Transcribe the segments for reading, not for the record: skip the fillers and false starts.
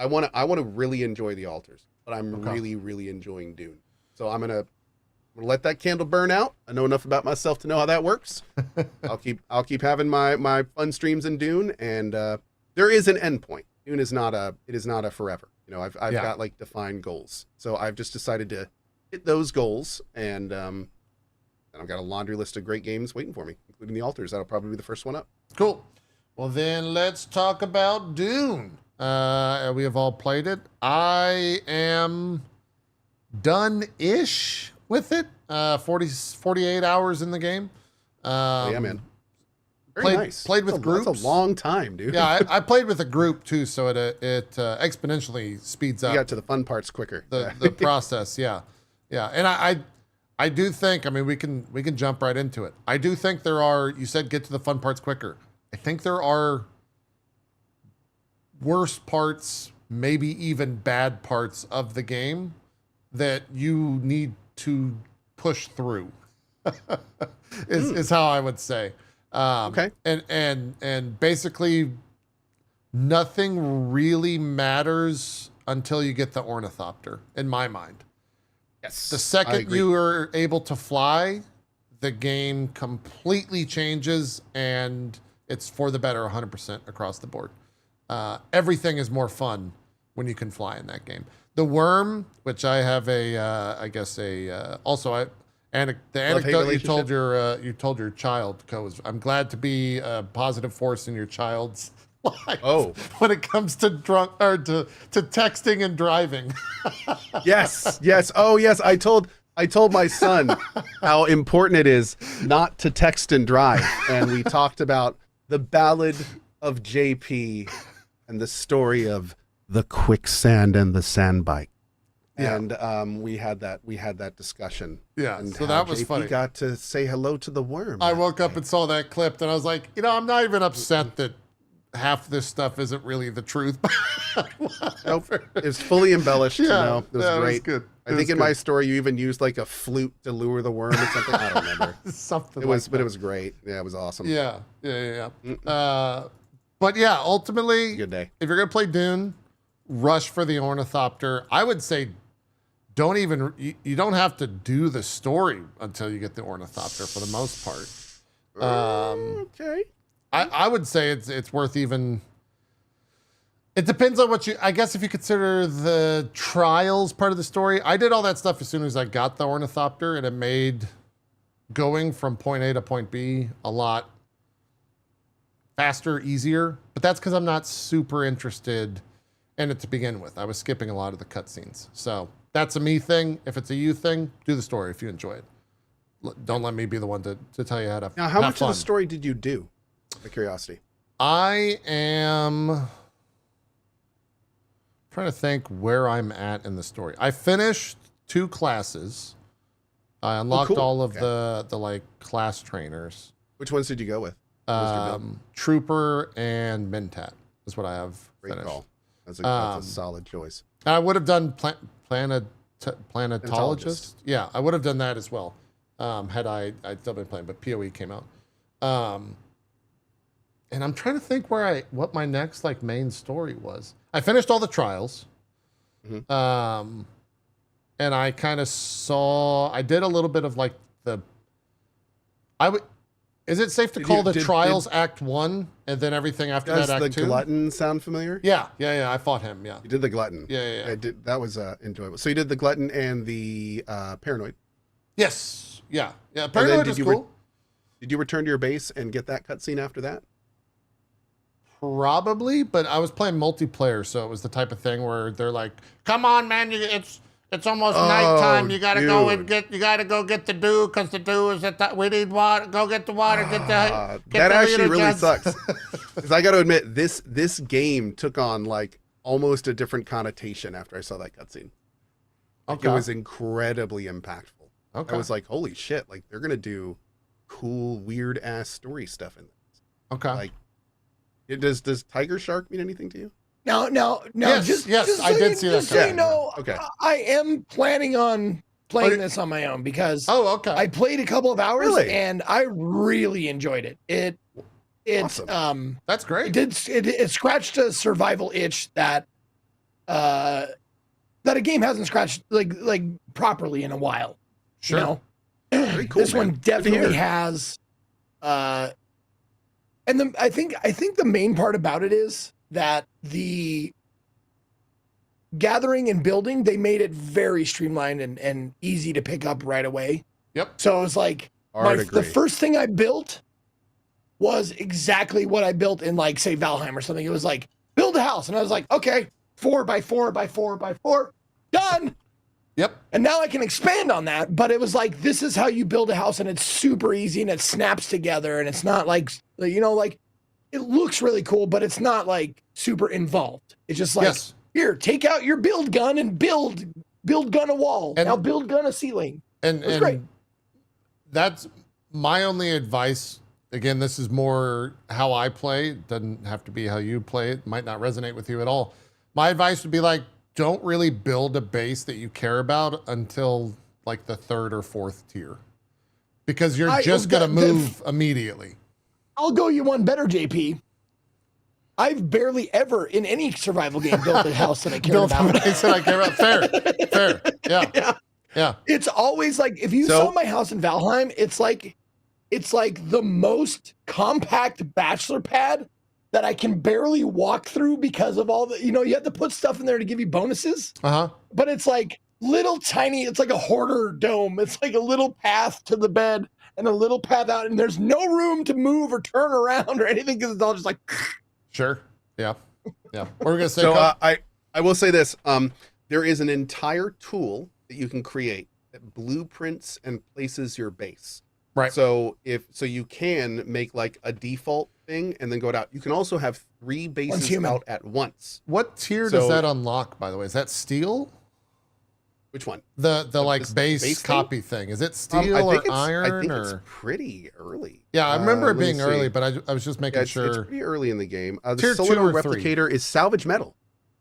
I want to really enjoy the altars, but I'm really enjoying Dune. So I'm gonna let that candle burn out. I know enough about myself to know how that works. I'll keep having my fun streams in Dune, and there is an end point. Dune is not a forever. You know, I've got like defined goals, so I've just decided to hit those goals, and I've got a laundry list of great games waiting for me, including the altars. That'll probably be the first one up. Cool. Well, then let's talk about Dune. We have all played it. I am done-ish with it. 48 hours in the game. Yeah, man. Very nice. Played with groups. That's a long time, dude. Yeah, I played with a group too, so it exponentially speeds up. You got to the fun parts quicker. The process, yeah. And I do think, I mean, we can jump right into it. I do think there are, you said get to the fun parts quicker. I think there are worse parts, maybe even bad parts of the game that you need to push through. is how I would say. Okay. And basically nothing really matters until you get the ornithopter, in my mind. Yes. The second you are able to fly, the game completely changes, and it's for the better 100% across the board. Everything is more fun when you can fly in that game. The worm, which I have the anecdote you told your child, was I'm glad to be a positive force in your child's life. Oh, when it comes to to texting and driving. Yes. Oh, yes. I told my son how important it is not to text and drive, and we talked about the Ballad of JP and the story of the quicksand and the sand bike. Yeah. And we had that discussion. Yeah, and so that was JP funny. Got to say hello to the worm. I woke up and saw that clip, and I was like, I'm not even upset that half this stuff isn't really the truth. Nope, it's fully embellished. Yeah, it was great. It was good. I think in my story you even used like a flute to lure the worm or something. I don't remember. Something. But it was great. Yeah, it was awesome. Yeah. But yeah, ultimately, good day. If you're gonna play Dune, rush for the ornithopter. I would say you don't have to do the story until you get the ornithopter for the most part. Okay. I would say it's worth even. It depends on I guess if you consider the trials part of the story. I did all that stuff as soon as I got the ornithopter, and it made going from point A to point B a lot faster, easier. But that's because I'm not super interested in it to begin with. I was skipping a lot of the cutscenes. So that's a me thing. If it's a you thing, do the story if you enjoy it. Don't let me be the one to tell you how to. Now, how much of the story did you do? Out of curiosity. I am trying to think where I'm at in the story. I finished 2 classes. I unlocked all of the like class trainers. Which ones did you go with? Trooper and Mentat is what I have finished. Call. That's a solid choice. I would have done planetologist. Yeah, I would have done that as well. Had I'd still been playing, but PoE came out. And I'm trying to think what my next like main story was. I finished all the trials. Mm-hmm. And I kind of I did a little bit of like is it safe to call the trials Act 1 and then everything after that Act 2? Does the glutton sound familiar? Yeah. I fought him, yeah. You did the glutton. Yeah. I did. That was enjoyable. So you did the glutton and the paranoid. Yes. Yeah. Paranoid is cool. Did you return to your base and get that cutscene after that? Probably, but I was playing multiplayer, so it was the type of thing where they're like, "Come on, man, it's almost nighttime. You gotta go get the dew because the dew is we need water. Go get the water. Get that the actually really sucks. Because I got to admit, this game took on like almost a different connotation after I saw that cutscene. Like, it was incredibly impactful. I was like, holy shit! Like they're gonna do cool, weird ass story stuff in this. Like, does Tiger Shark mean anything to you? No. Yes, I did see that. So you know, I am planning on playing this on my own because I played a couple of hours and I really enjoyed it. It awesome. That's great. It scratched a survival itch that that a game hasn't scratched like properly in a while. Sure. You know? Very cool, This man. one definitely has. And I think the main part about it is that the gathering and building, they made it very streamlined and easy to pick up right away. Yep. So it was like the first thing I built was exactly what I built in, like, say, Valheim or something. It was like, build a house. And I was like, okay, 4x4x4x4, done. Yep. And now I can expand on that. But it was like, this is how you build a house, and it's super easy and it snaps together. And it's not like, you know, like, it looks really cool, but it's not like super involved. It's just like, here, take out your build gun and build gun a wall. And now build gun a ceiling. And it's great. That's my only advice. Again, this is more how I play. It doesn't have to be how you play. It might not resonate with you at all. My advice would be like, don't really build a base that you care about until like the 3rd or 4th tier, because you're just going to move immediately. I'll go you one better, JP. I've barely ever in any survival game built a house that I care about. Fair. Yeah. It's always like, if you saw my house in Valheim, it's like the most compact bachelor pad that I can barely walk through because of all the, you know, you have to put stuff in there to give you bonuses. But it's like little tiny, it's like a hoarder dome. It's like a little path to the bed and a little path out, and there's no room to move or turn around or anything because it's all just like. Sure. Yeah. What were we going to say? So I will say this. There is an entire tool that you can create that blueprints and places your base. Right. So you can make like a default thing and then go out. You can also have 3 bases out at once. What tier does that unlock, by the way? Is that steel? Which one? The like base copy thing. Is it steel or iron? I think it's pretty early. Yeah, I remember it being early, but I was just making sure. It's pretty early in the game. The tier solar 2 or replicator is salvage metal.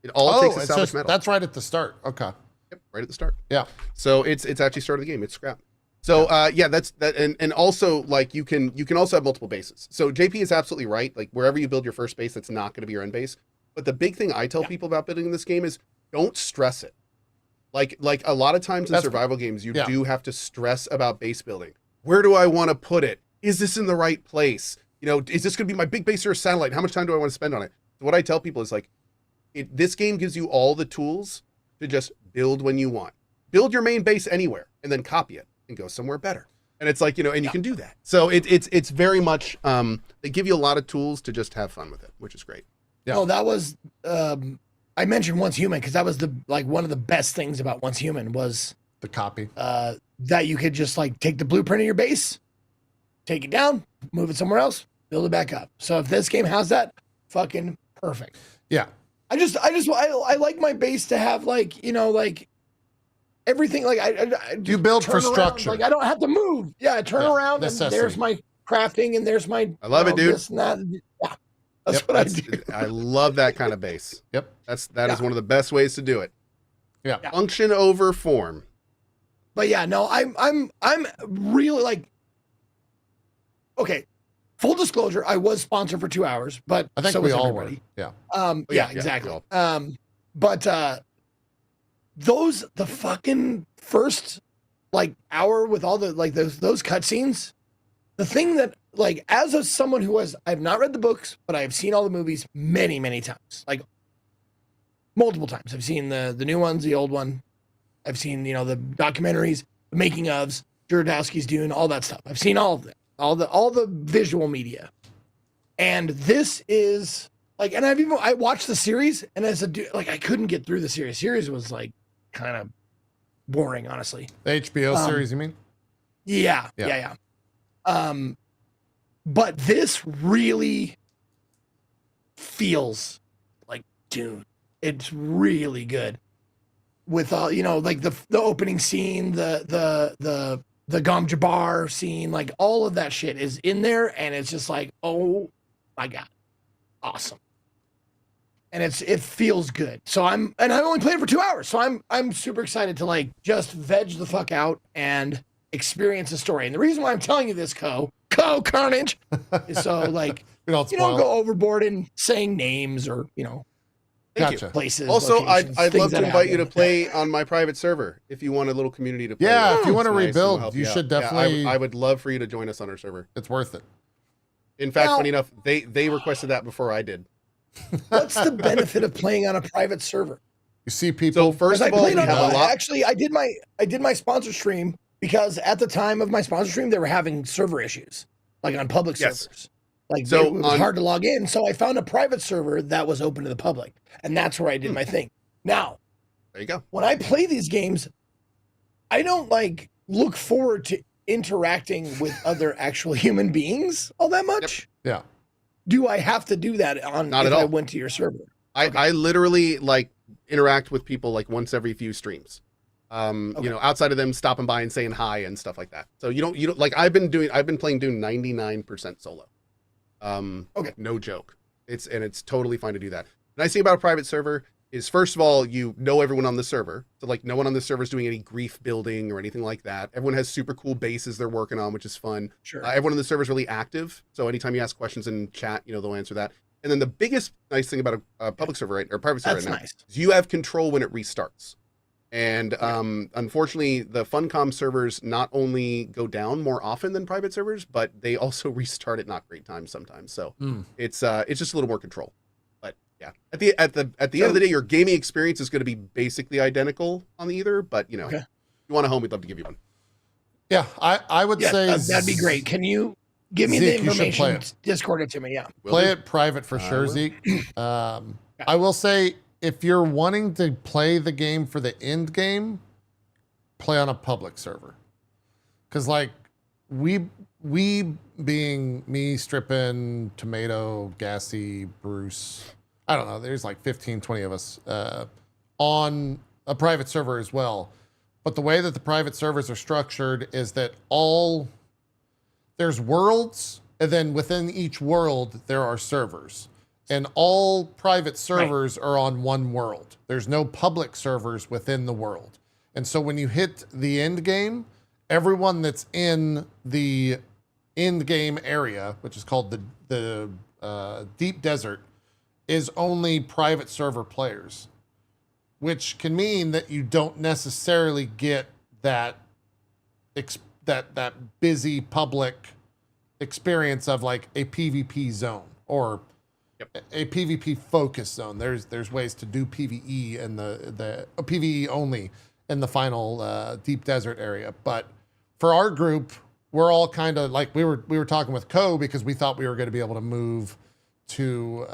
It all takes salvage metal. That's right at the start. Okay. Yep, right at the start. Yeah. So it's actually started the game. It's scrap. So that's that, and also like you can also have multiple bases. So JP is absolutely right. Like wherever you build your first base, that's not going to be your end base. But the big thing I tell people about building this game is don't stress it. Like a lot of times in survival games, you do have to stress about base building. Where do I want to put it? Is this in the right place? You know, is this going to be my big base or a satellite? How much time do I want to spend on it? So what I tell people is like, this game gives you all the tools to just build when you want. Build your main base anywhere and then copy it and go somewhere better. And it's like, you know, and you can do that. So it's very much, they give you a lot of tools to just have fun with it, which is great. Yeah. Oh, that was, I mentioned Once Human because that was one of the best things about Once Human was the copy. That you could just like take the blueprint of your base, take it down, move it somewhere else, build it back up. So if this game has that, fucking perfect. Yeah. I like my base to have like, you know, like everything. Like I you build for structure. Like I don't have to move. Yeah, I turn around and there's my crafting and there's my. I love it, dude. This and that. Yeah. That's what I do. I love that kind of base. Yep. That is one of the best ways to do it. Yeah. Function over form. But yeah, no, I'm really like, okay, full disclosure, I was sponsored for 2 hours, but I think we all were. Yeah. Exactly. But the fucking first like hour with all the like those cutscenes, the thing that like as someone who I've not read the books, but I've seen all the movies many times, like multiple times. I've seen the new ones, the old one. I've seen, you know, the documentaries, the making ofs, Jodorowsky's Dune, all that stuff. I've seen all of it, all the visual media. And this is like, and I watched the series, and as a dude, like I couldn't get through the series. Series was like kind of boring, honestly. The HBO series, you mean? Yeah. But this really feels like Dune. It's really good. With all, you know, like the opening scene, the Gom Jabbar scene, like all of that shit is in there, and it's just like, oh my god, awesome. And it feels good. So I only played it for 2 hours, so I'm super excited to like just veg the fuck out and experience the story. And the reason why I'm telling you this, Carnage, is so like you don't go overboard in saying names or, you know, Thank Gotcha. you. places. Also, locations, I'd things love to that invite you to happen. play on my private server if you want a little community to play. Yeah, with. if you want to It's nice and we'll rebuild, help you out. should Yeah, definitely. I would love for you to join us on our server. It's worth it. In fact, Now- funny enough, they requested that before I did. What's the benefit of playing on a private server? You see people. So first Because of all, played we on have a lot. Actually, I did my sponsor stream because at the time of my sponsor stream, they were having server issues, like on public Yes. servers. Like So it was hard to log in. So I found a private server that was open to the public, and that's where I did my thing. Now, There you go. when I play these games, I don't like look forward to interacting with other actual human beings all that much. Yeah. Do I have to do that on Not if at I all. went to your server? I literally like interact with people like once every few streams. You know, outside of them stopping by and saying hi and stuff like that. So you don't like I've been playing Dune 99% solo. Okay. No joke. It's totally fine to do that. The nice thing about a private server is, first of all, you know everyone on the server. So like no one on the server is doing any grief building or anything like that. Everyone has super cool bases they're working on, which is fun. Sure. Everyone on the server is really active. So anytime you ask questions in chat, you know, they'll answer that. And then the biggest nice thing about a public server or private server That's right now nice. is you have control when it restarts. And unfortunately, the Funcom servers not only go down more often than private servers, but they also restart at not great times sometimes. So it's just a little more control. But yeah, at the end of the day, your gaming experience is going to be basically identical on either. But you know, if you want a home, we'd love to give you one. Yeah, I would say that'd be great. Can you give me Zeke, the you should play information? Discord it to me. Yeah. play it private for sure, will. Zeke. I will say if you're wanting to play the game for the end game, play on a public server. Because like we being me, Strippin, Tomato, Gassy, Bruce, I don't know, there's like 15, 20 of us on a private server as well. But the way that the private servers are structured is that there's worlds, and then within each world, there are servers. And all private servers are on one world. There's no public servers within the world. And so when you hit the end game, everyone that's in the end game area, which is called the deep desert, is only private server players, which can mean that you don't necessarily get that that busy public experience of like a PvP zone or a PvP focus zone. There's ways to do PvE and the PvE only in the final deep desert area. But for our group, we're all kind of like we were talking with Co because we thought we were going to be able to move to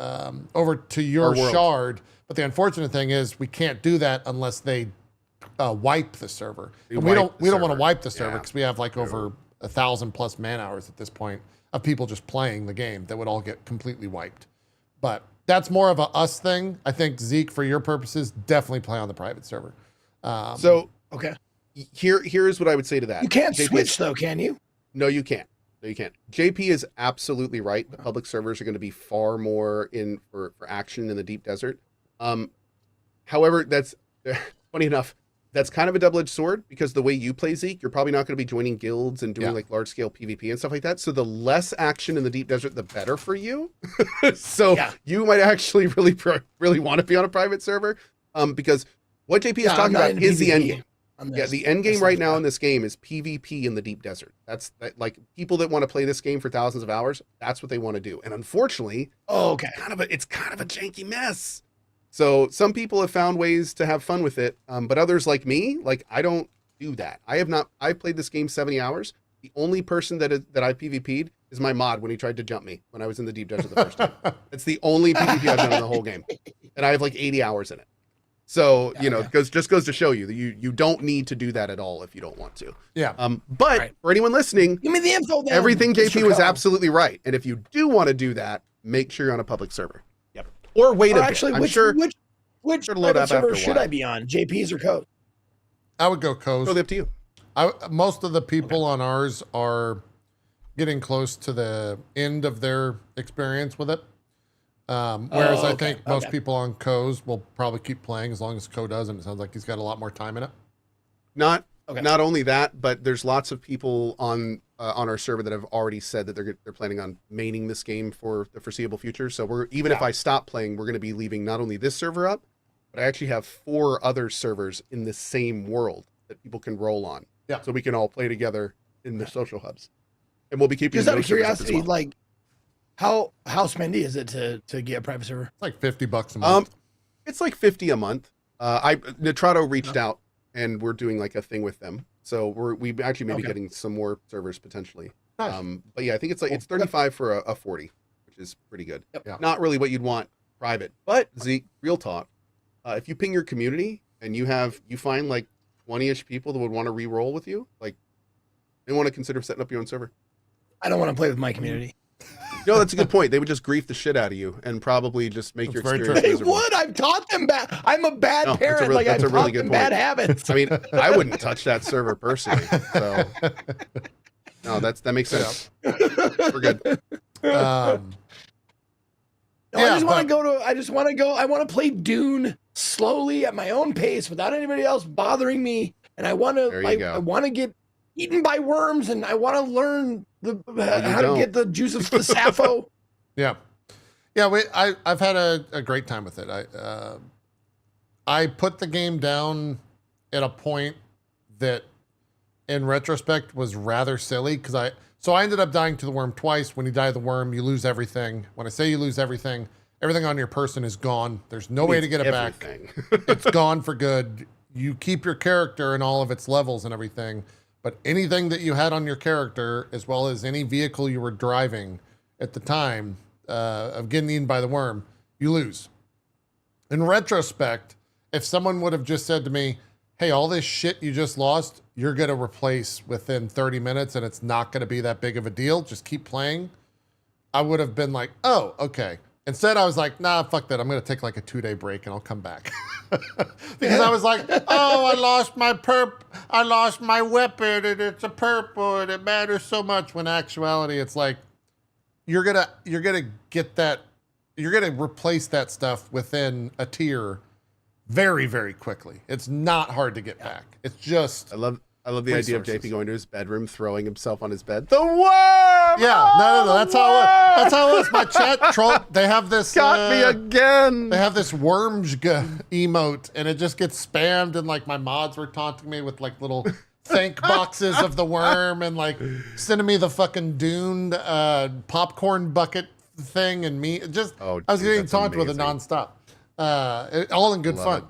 over to your shard. But the unfortunate thing is we can't do that unless they wipe the server. And we don't want to wipe the server because we have like over 1,000+ man hours at this point of people just playing the game that would all get completely wiped. But that's more of a us thing. I think Zeke, for your purposes, definitely play on the private server. Here's what I would say to that. You can't JP switch though, can you? No, you can't. No, you can't. JP is absolutely right. The public servers are going to be far more in for action in the deep desert. However, that's funny enough. That's kind of a double-edged sword because the way you play, Zeke, you're probably not going to be joining guilds and doing like large-scale PvP and stuff like that. So the less action in the deep desert, the better for you. So you might actually really want to be on a private server because what JP is talking about is the end game. Yeah, the end game right now in this game is PvP in the deep desert. That's like people that want to play this game for thousands of hours. That's what they want to do. And unfortunately, it's kind of a janky mess. So some people have found ways to have fun with it, but others like me, like I don't do that. I played this game 70 hours. The only person that I PvP'd is my mod when he tried to jump me when I was in the deep desert the first time. It's the only PvP I've done in the whole game, and I have like 80 hours in it. So just goes to show you that you don't need to do that at all if you don't want to. Yeah. But for anyone listening, give me the info. Then, everything JP was absolutely right, and if you do want to do that, make sure you're on a public server. Or wait a bit. Actually, I'm which private server should I be on? JP's or Co's? I would go Co's. Totally up to you. Most of the people on ours are getting close to the end of their experience with it. Whereas I think most people on Co's will probably keep playing as long as Co does, and it sounds like he's got a lot more time in it. Not only that, but there's lots of people on on our server that have already said that they're planning on maining this game for the foreseeable future. So if I stop playing, we're going to be leaving not only this server up, but I actually have 4 other servers in the same world that people can roll on. Yeah. So we can all play together in the social hubs, and we'll be keeping. Just out of those servers up as curiosity, well. like how spendy is it to get a private server? It's like $50 a month. It's like 50 a month. Nitrato reached out, and we're doing like a thing with them. So we actually may be getting some more servers potentially. Nice. But yeah, I think it's 35 for a 40, which is pretty good. Yep. Yeah. Not really what you'd want private, but Zeke, real talk. If you ping your community and you find like 20-ish people that would want to re-roll with you, like they want to consider setting up your own server. I don't want to play with my community. No, that's a good point. They would just grief the shit out of you and probably just make your That's very experience true. They miserable. would. I've taught them bad. I'm a bad No, that's a parent. really- Like I've that's a really taught good them bad point. habits. I mean, I wouldn't touch that server personally. So no, that makes sense. We're good. No, I just want to go to. I just want to go. I want to play Dune slowly at my own pace without anybody else bothering me. And I want to. There you go. I want to get eaten by worms, and I want to learn how don't. to get the juice of the Sappho. Yeah. I've had a great time with it. I put the game down at a point that, in retrospect, was rather silly because I ended up dying to the worm twice. When you die to the worm, you lose everything. When I say you lose everything on your person is gone. There's no way to get it back. It's gone for good. You keep your character and all of its levels and everything, but anything that you had on your character, as well as any vehicle you were driving at the time of getting eaten by the worm, you lose. In retrospect, if someone would have just said to me, hey, all this shit you just lost, you're going to replace within 30 minutes and it's not going to be that big of a deal, just keep playing, I would have been like, oh, okay. Instead, I was like, nah, fuck that. I'm going to take like a 2-day break and I'll come back. Because I was like, oh, I lost my weapon and it's a purple and it matters so much, when actuality it's like, you're going to get that, you're going to replace that stuff within a tier very, very quickly. It's not hard to get back. It's just, I love the idea of resources. JP going to his bedroom, throwing himself on his bed. The worm! yeah, no. That's how it was. That's how it was. My chat troll. They have this. Got me again. They have this wormsg emote, and it just gets spammed. And like my mods were taunting me with like little thank boxes of the worm, and like sending me the fucking Dune popcorn bucket thing, and me just. Oh, I was dude, getting that's taunted with it amazing. nonstop. All in good Love fun. it.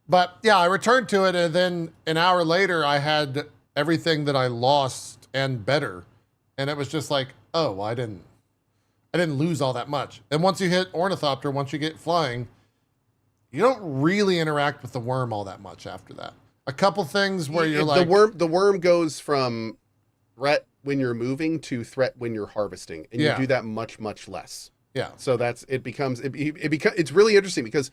But yeah, I returned to it, and then an hour later, I had everything that I lost and better, and it was just like, oh, well, I didn't lose all that much. And once you hit Ornithopter, once you get flying, you don't really interact with the worm all that much after that. A couple things where you're like, the worm goes from threat when you're moving to threat when you're harvesting, and Yeah. you do that much less. yeah, So it's really interesting because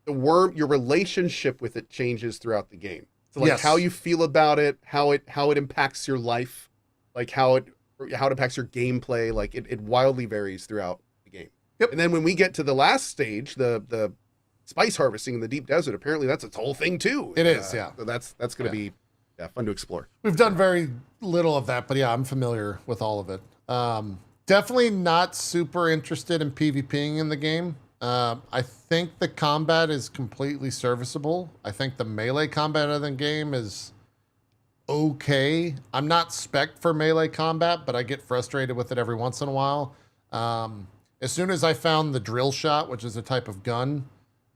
the worm, your relationship with it changes throughout the game. So like Yes. how you feel about it, how it impacts your life, like how it impacts your gameplay, like it wildly varies throughout the game. Yep. And then when we get to the last stage, the spice harvesting in the deep desert, apparently that's its whole thing too. It is, yeah. So that's going to be fun to explore. we've done very little of that, but yeah, I'm familiar with all of it. Definitely not super interested in PvPing in the game. I think the combat is completely serviceable. I think the melee combat of the game is okay. I'm not spec'd for melee combat, but I get frustrated with it every once in a while. As soon as I found the drill shot, which is a type of gun,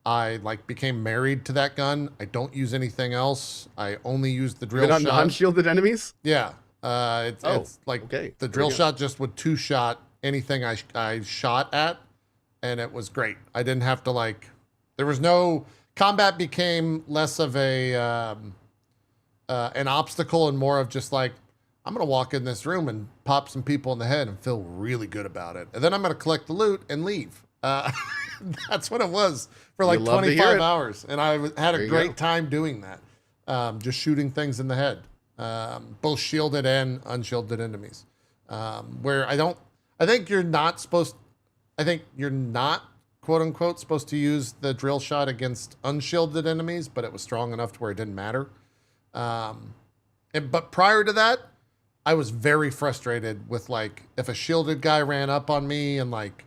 I like became married to that gun. I don't use anything else. I only use the drill Been on shot. non-shielded enemies? Yeah. It's like okay. the There drill you go. shot just would 2-shot anything I shot at, and it was great. I didn't have to like, there was no, combat became less of an obstacle and more of just like, I'm going to walk in this room and pop some people in the head and feel really good about it. And then I'm going to collect the loot and leave. That's what it was for like You love to hear 25 it. hours. And I had There a you great go. time doing that. Just shooting things in the head. Both shielded and unshielded enemies. Where I think you're not quote unquote supposed to use the drill shot against unshielded enemies, but it was strong enough to where it didn't matter. But prior to that, I was very frustrated with like if a shielded guy ran up on me and like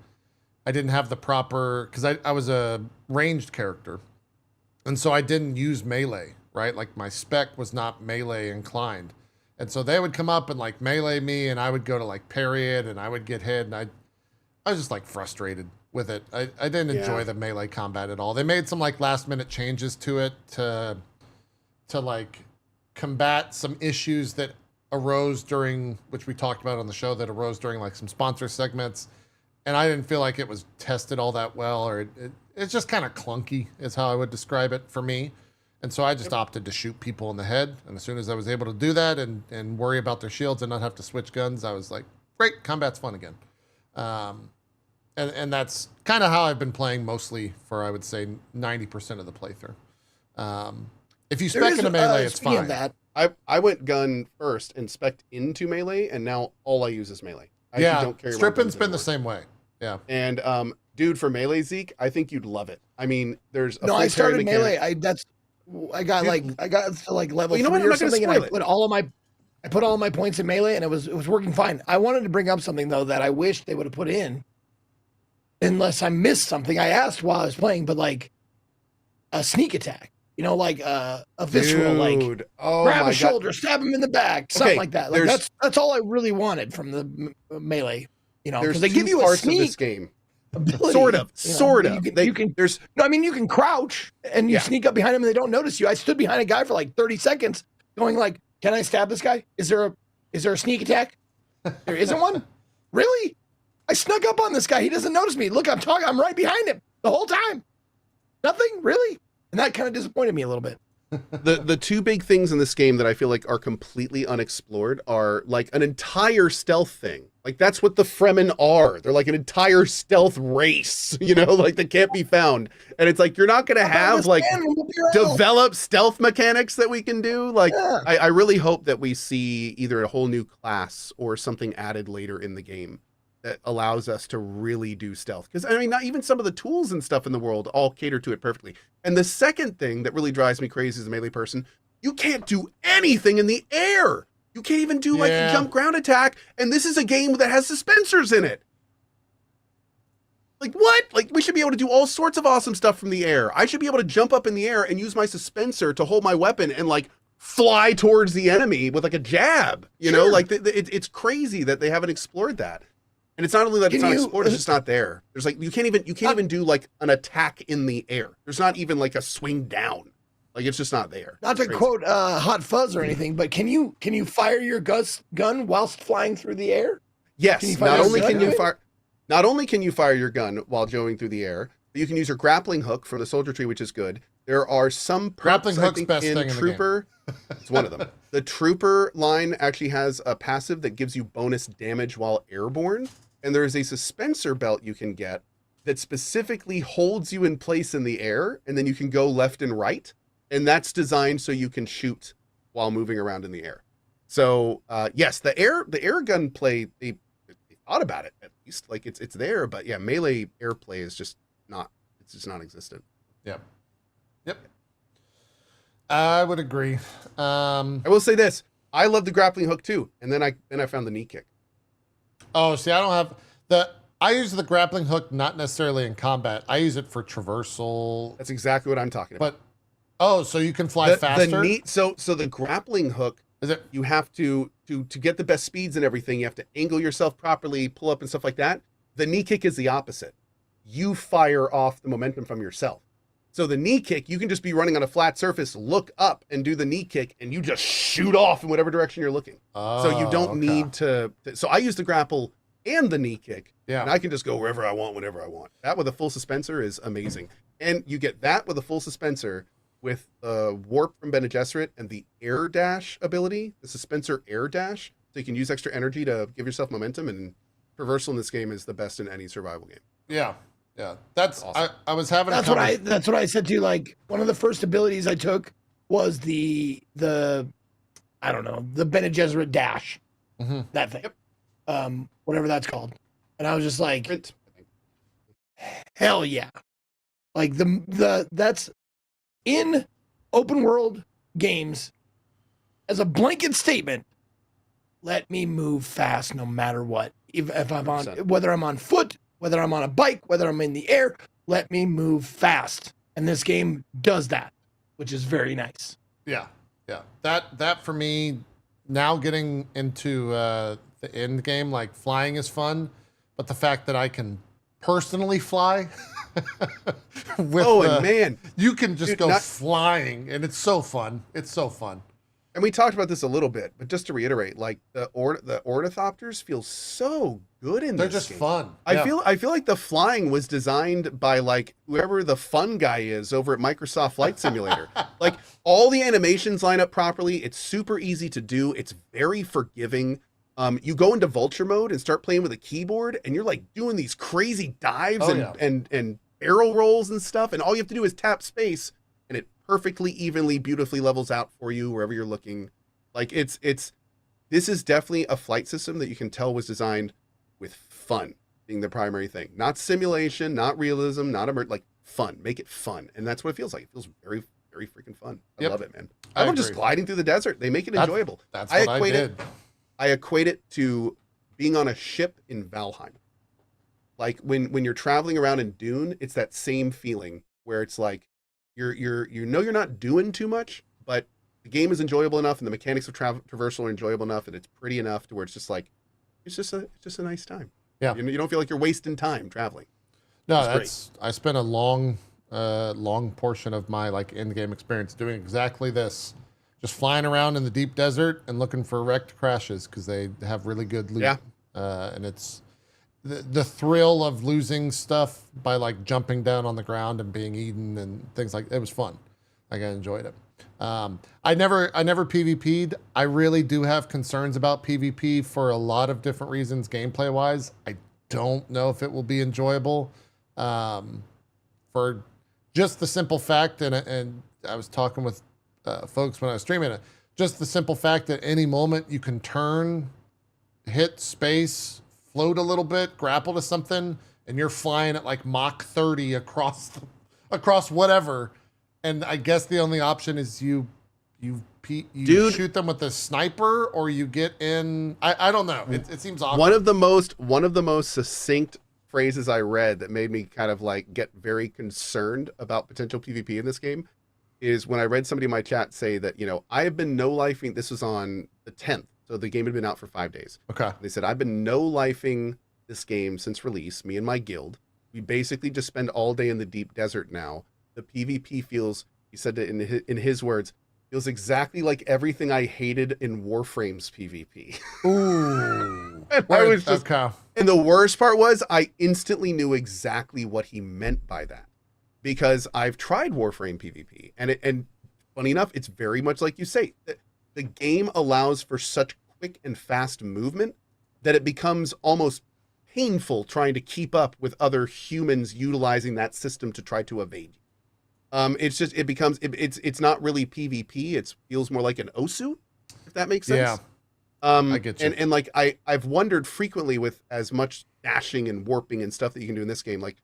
I didn't have the proper because I was a ranged character, and so I didn't use melee, right? Like my spec was not melee inclined. And so they would come up and like melee me and I would go to like parry it and I would get hit and I was just like frustrated with it. I didn't enjoy the melee combat at all. They made some like last minute changes to it to like combat some issues that arose during, which we talked about on the show, that arose during like some sponsor segments. And I didn't feel like it was tested all that well, or it's just kind of clunky is how I would describe it for me. And so I just opted to shoot people in the head. And as soon as I was able to do that and worry about their shields and not have to switch guns, I was like, great, combat's fun again. And that's kind of how I've been playing mostly for, I would say, 90% of the playthrough. If you spec into melee, it's fine. That, I went gun first and spec'd into melee, and now all I use is melee. I don't carry stripping's been the same way. Yeah. And dude, for melee, Zeke, I think you'd love it. I mean, there's a I started melee. I got to like level 3 or something, and I put all of my points in melee, and it was working fine. I wanted to bring up something though that I wish they would have put in, unless I missed something. I asked while I was playing, but like a sneak attack, like a visceral, dude. Grab a shoulder, stab him in the back, something like that. Like that's all I really wanted from the melee, because they give you a sneak. Of this game. Ability, sort of. You can crouch and you sneak up behind him and they don't notice you. I stood behind a guy for like 30 seconds going like, can I stab this guy? Is there a sneak attack? There isn't one? Really? I snuck up on this guy. He doesn't notice me. Look, I'm right behind him the whole time. Nothing? Really? And that kind of disappointed me a little bit. The two big things in this game that I feel like are completely unexplored are like an entire stealth thing. Like that's what the Fremen are. They're like an entire stealth race, like that can't be found. And it's like, you're not going to have like develop stealth mechanics that we can do. Like, I really hope that we see either a whole new class or something added later in the game that allows us to really do stealth. Because I mean, not even some of the tools and stuff in the world all cater to it perfectly. And the second thing that really drives me crazy as a melee person, you can't do anything in the air. You can't even do like a jump ground attack. And this is a game that has suspensors in it. Like what? Like we should be able to do all sorts of awesome stuff from the air. I should be able to jump up in the air and use my suspensor to hold my weapon and like fly towards the enemy with like a jab, like it's crazy that they haven't explored that. And it's not only that it's not explored, it's just not there. There's like, you can't even do like an attack in the air. There's not even like a swing down. Like it's just not there. Not to quote Hot Fuzz or anything, but can you fire your gun whilst flying through the air? Yes. Not only can you fire your gun while going through the air, but you can use your grappling hook from the soldier tree, which is good. There are some grappling hooks best thing in Trooper. It's one of them. The Trooper line actually has a passive that gives you bonus damage while airborne, and there is a suspensor belt you can get that specifically holds you in place in the air, and then you can go left and right. And that's designed so you can shoot while moving around in the air. So yes, the air gun play, they thought about it at least. Like it's there, but yeah, melee air play is just non-existent. Yep. I would agree. I will say this: I love the grappling hook too, and then I found the knee kick. Oh, see, I don't have I use the grappling hook not necessarily in combat. I use it for traversal. That's exactly what I'm talking about. But so you can fly faster. So the grappling hook is it? You have to get the best speeds and everything. You have to angle yourself properly, pull up and stuff like that. The knee kick is the opposite. You fire off the momentum from yourself. So the knee kick, you can just be running on a flat surface, look up and do the knee kick, and you just shoot off in whatever direction you're looking. So you don't need to. So I use the grapple and the knee kick, and I can just go wherever I want, whenever I want. That with a full suspensor is amazing. And you get that with a full suspensor with warp from Bene Gesserit and the air dash ability, the suspensor air dash. So you can use extra energy to give yourself momentum, and Traversal in this game is the best in any survival game. Yeah. That's awesome. I was having that's what I said to you. Like one of the first abilities I took was the I don't know, the Bene Gesserit dash. Mm-hmm. That thing. Yep. Whatever that's called. And I was just like, Print, hell yeah. Like that's in open world games as a blanket statement. let me move fast no matter what. If I'm on, 100%. whether I'm on foot, whether I'm on a bike, whether I'm in the air, let me move fast. And this game does that, which is very nice. Yeah, yeah. That for me, now getting into the end game, like flying is fun, but the fact that I can personally fly with and man, you can just dude, go flying, and it's so fun. It's so fun. And we talked about this a little bit, but just to reiterate, like the ornithopters feel so good in They're this just game. fun. I Yeah. feel like the flying was designed by like whoever the fun guy is over at Microsoft Flight Simulator. Like all the animations line up properly. It's super easy to do. It's very forgiving. You go into vulture mode and start playing with a keyboard, and you're like doing these crazy dives and barrel rolls and stuff, and all you have to do is tap space, and it perfectly, evenly, beautifully levels out for you wherever you're looking. Like this is definitely a flight system that you can tell was designed with fun being the primary thing, not simulation, not realism, not like fun. Make it fun, and that's what it feels like. It feels very, very freaking fun. I love it, man. I love just gliding through the desert. They make it enjoyable. That's what I did. I equate it to being on a ship in Valheim. Like when you're traveling around in Dune, it's that same feeling where it's like you're not doing too much, but the game is enjoyable enough and the mechanics of traversal are enjoyable enough and it's pretty enough to where it's just like it's just a nice time. Yeah. You don't feel like you're wasting time traveling. No, I spent a long portion of my like end game experience doing exactly this. Just flying around in the deep desert and looking for wrecked crashes because they have really good loot. Yeah. And it's the thrill of losing stuff by like jumping down on the ground and being eaten and things like it was fun. Like I enjoyed it. I never PvP'd. I really do have concerns about PvP for a lot of different reasons, gameplay wise. I don't know if it will be enjoyable. For just the simple fact, and I was talking with folks when I was streaming it, just the simple fact that any moment you can turn, hit space, float a little bit, grapple to something, and you're flying at like Mach 30 across whatever. And I guess the only option is you shoot them with the sniper, or you get in. I don't know. It seems awkward. One of the most succinct phrases I read that made me kind of like get very concerned about potential PvP in this game is when I read somebody in my chat say that, I have been no-lifing, this was on the 10th, so the game had been out for 5 days. Okay. They said, I've been no-lifing this game since release, me and my guild. We basically just spend all day in the deep desert now. The PvP feels, he said it in his words, feels exactly like everything I hated in Warframe's PvP. Ooh. I was just, okay. And the worst part was I instantly knew exactly what he meant by that. Because I've tried Warframe PvP, and funny enough, it's very much like you say. The game allows for such quick and fast movement that it becomes almost painful trying to keep up with other humans utilizing that system to try to evade you. It's not really PvP. It feels more like an OSU, if that makes sense. Yeah. I get you. And like I've wondered frequently with as much dashing and warping and stuff that you can do in this game, like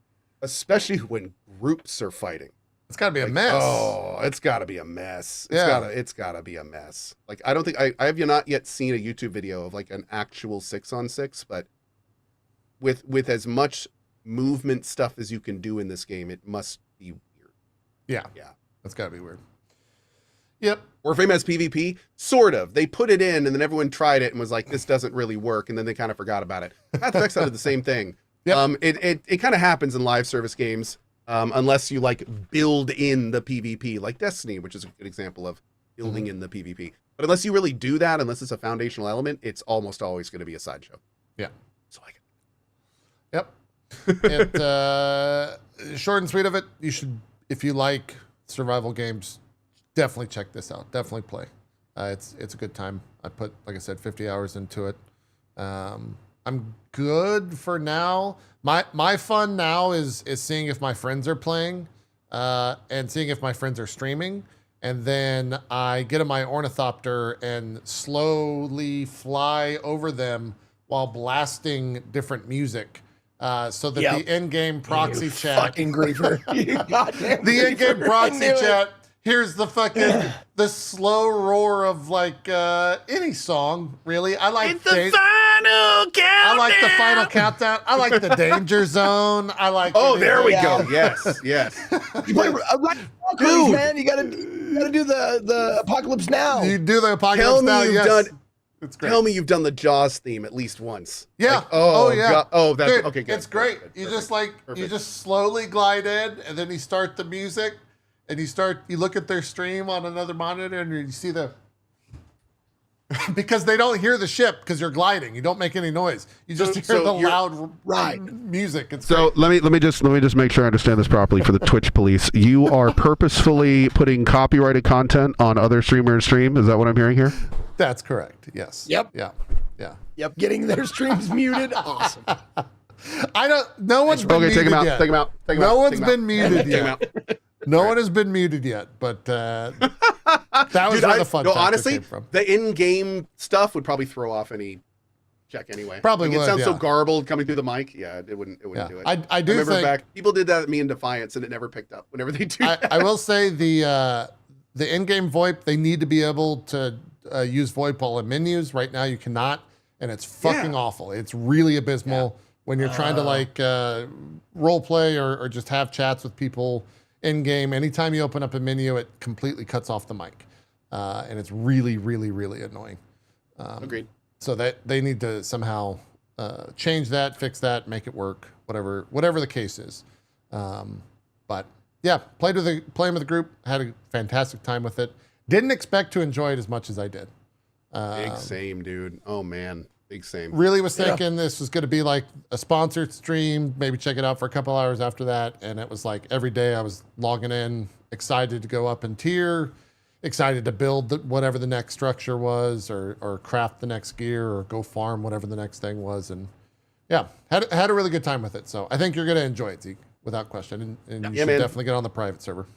especially when groups are fighting. It's got to be a mess. Oh, it's got to be a mess. It's got to be a mess. Like I don't think I have not yet seen a YouTube video of like an actual 6-on-6, but with as much movement stuff as you can do in this game, it must be weird. Yeah. That's got to be weird. Yep. Warframe has PvP, sort of. They put it in, and then everyone tried it and was like, "This doesn't really work," and then they kind of forgot about it. Mass Effect did the same thing. Yep. It kind of happens in live service games, unless you like build in the PvP, like Destiny, which is a good example of building in the PvP. But unless you really do that, unless it's a foundational element, it's almost always going to be a sideshow. Yeah. So I Yep. Short and sweet of it. You should, if you like survival games, definitely check this out. Definitely play. It's a good time. I put, like I said, 50 hours into it. I'm good for now. My fun now is seeing if my friends are playing, and seeing if my friends are streaming, and then I get in my ornithopter and slowly fly over them while blasting different music, so that the in-game proxy chat, fucking griefer, the in-game proxy chat here's the fucking the slow roar of like any song. Really, I like It's the final countdown. I like the final countdown. I like the danger zone. I like. Oh, there we Yeah. go. Yes, yes. You play Dude, man. You gotta do the apocalypse now. You do the apocalypse Tell me now. you've Yes. done. It's great. Tell me you've done the Jaws theme at least once. Yeah. Like, oh yeah. God. Oh, that's Dude, okay. Good. It's great. Good, You perfect, just like you perfect. just slowly glide in, and then you start the music, and you look at their stream on another monitor, and you see the because they don't hear the ship because you're gliding. You don't make any noise. You just hear so the you're- loud music. It's So great. let me just make sure I understand this properly for the Twitch police. You are purposefully putting copyrighted content on other streamers' stream. Is that what I'm hearing here? That's correct. Yes. Yep. Yeah. Yeah. Yep, getting their streams muted. Awesome. I don't. No one's been Okay, muted take him out. yet. Take him out. Take him No out. one's take him been out. muted Take 'em yet. out. No one has been muted yet, but that was where the fun factor honestly, came from. the in-game stuff would probably throw off any check anyway. Probably Like, would, it sounds so yeah. garbled coming through the mic. Yeah, it wouldn't Yeah. do it. I do remember think back people did that at me in Defiance, and it never picked up. Whenever they do, that. I will say the in-game VoIP, they need to be able to use VoIP all in menus. Right now, you cannot, and it's fucking awful. It's really abysmal when you're trying to like role play or just have chats with people in game. Anytime you open up a menu, it completely cuts off the mic, and it's really, really, really annoying. Agreed. So that they need to somehow change that, fix that, make it work, whatever the case is. But yeah, playing with the group, had a fantastic time with it. Didn't expect to enjoy it as much as I did. Big same, dude. Oh man, big same. Really was thinking this was going to be like a sponsored stream, maybe check it out for a couple hours after that. And it was like every day I was logging in, excited to go up in tier, excited to build whatever the next structure was, or craft the next gear, or go farm whatever the next thing was. And yeah, had a really good time with it. So I think you're going to enjoy it, Zeke, without question. And you should man. definitely get on the private server.